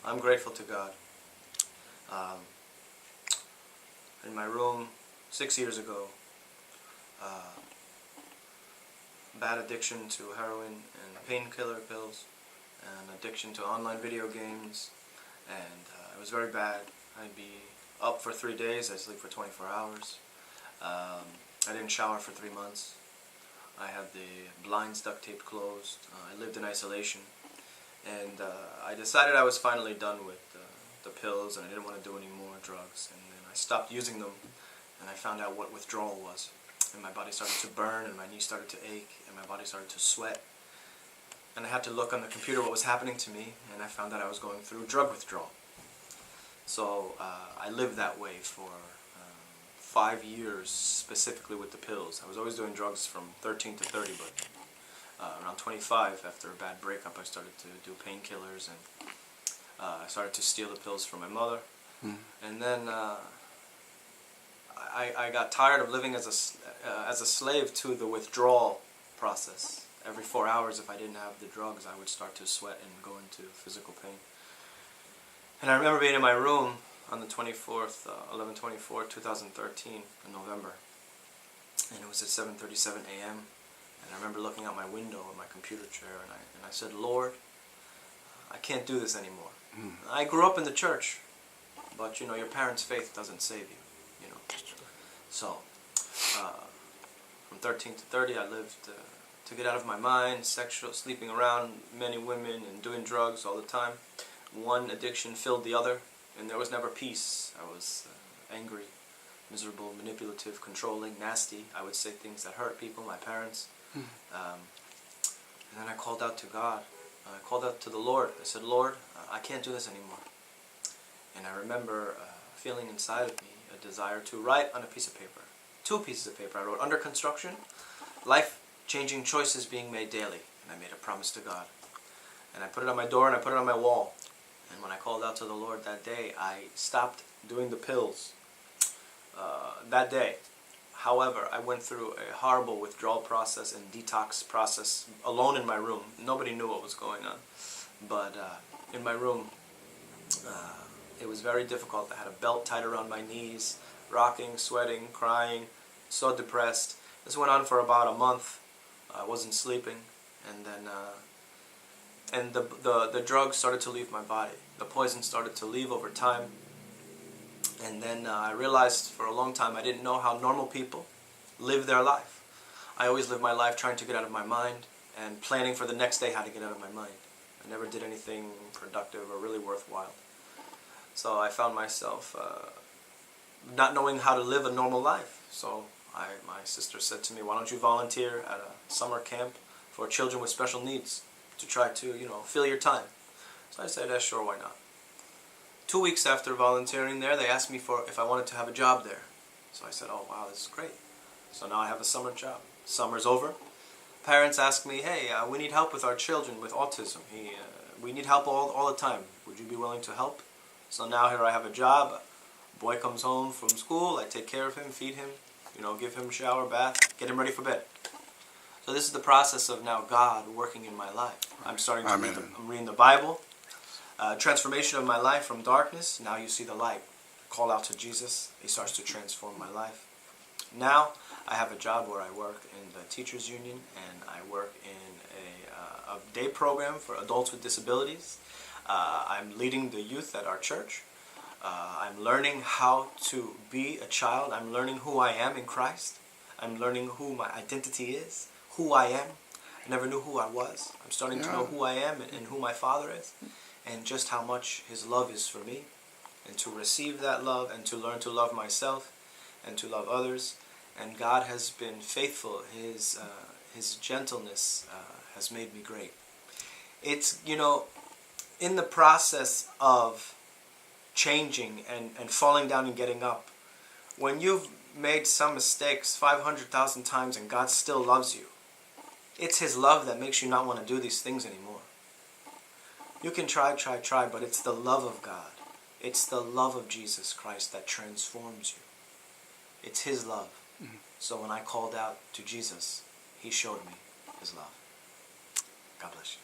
I'm grateful to God. In my room 6 years ago, bad addiction to heroin and painkiller pills, and addiction to online video games, and it was very bad. I'd be up for 3 days, I'd sleep for 24 hours. I didn't shower for 3 months. I had the blinds duct taped closed. I lived in isolation, and I decided I was finally done with the pills, and I didn't want to do any more drugs. And then I stopped using them, and I found out what withdrawal was. And my body started to burn, and my knees started to ache, and my body started to sweat. And I had to look on the computer what was happening to me, and I found out I was going through drug withdrawal. So I lived that way for 5 years, specifically with the pills. I was always doing drugs from 13 to 30, but around 25, after a bad breakup, I started to do painkillers, and I started to steal the pills from my mother. And then I got tired of living as a slave to the withdrawal process. Every 4 hours, if I didn't have the drugs, I would start to sweat and go into physical pain. And I remember being in my room on the 24th, 11/24, 2013, in November, and it was at 7:37 a.m. And I remember looking out my window in my computer chair, and I said, "Lord, I can't do this anymore." I grew up in the church, but your parents' faith doesn't save you, So, from 13 to 30, I lived to get out of my mind, sleeping around many women and doing drugs all the time. One addiction filled the other, and there was never peace. I was angry, miserable, manipulative, controlling, nasty. I would say things that hurt people, my parents. And then I called out to God. I called out to the Lord. I said, "Lord, I can't do this anymore." And I remember feeling inside of me a desire to write on a piece of paper. 2 pieces of paper. I wrote, "Under construction, life-changing choices being made daily." And I made a promise to God. And I put it on my door, and I put it on my wall. And when I called out to the Lord that day, I stopped doing the pills that day. However, I went through a horrible withdrawal process and detox process alone in my room. Nobody knew what was going on. But in my room, it was very difficult. I had a belt tied around my knees, rocking, sweating, crying, so depressed. This went on for about a month. I wasn't sleeping, and then the drugs started to leave my body. The poison started to leave over time. And then I realized for a long time I didn't know how normal people live their life. I always lived my life trying to get out of my mind and planning for the next day how to get out of my mind. I never did anything productive or really worthwhile. So I found myself not knowing how to live a normal life. So my sister said to me, "Why don't you volunteer at a summer camp for children with special needs to try to, fill your time?" So I said, "Yeah, sure, why not?" 2 weeks after volunteering there, they asked me if I wanted to have a job there. So I said, "Oh, wow, this is great." So now I have a summer job. Summer's over. Parents ask me, "Hey, we need help with our children with autism. We need help all the time. Would you be willing to help?" So now here I have a job. Boy comes home from school. I take care of him, feed him, give him shower, bath, get him ready for bed. So this is the process of now God working in my life. I'm starting to I'm reading the Bible. Transformation of my life from darkness. Now you see the light. Call out to Jesus. He starts to transform my life. Now I have a job where I work in the Teachers Union, and I work in a day program for adults with disabilities. I'm leading the youth at our church. I'm learning how to be a child. I'm learning who I am in Christ. I'm learning who my identity is, who I am. I never knew who I was. I'm starting to know who I am and who my Father is, and just how much His love is for me, and to receive that love, and to learn to love myself, and to love others. And God has been faithful. His gentleness has made me great. It's, in the process of changing and falling down and getting up, when you've made some mistakes 500,000 times and God still loves you, it's His love that makes you not want to do these things anymore. You can try, but it's the love of God. It's the love of Jesus Christ that transforms you. It's His love. So when I called out to Jesus, He showed me His love. God bless you.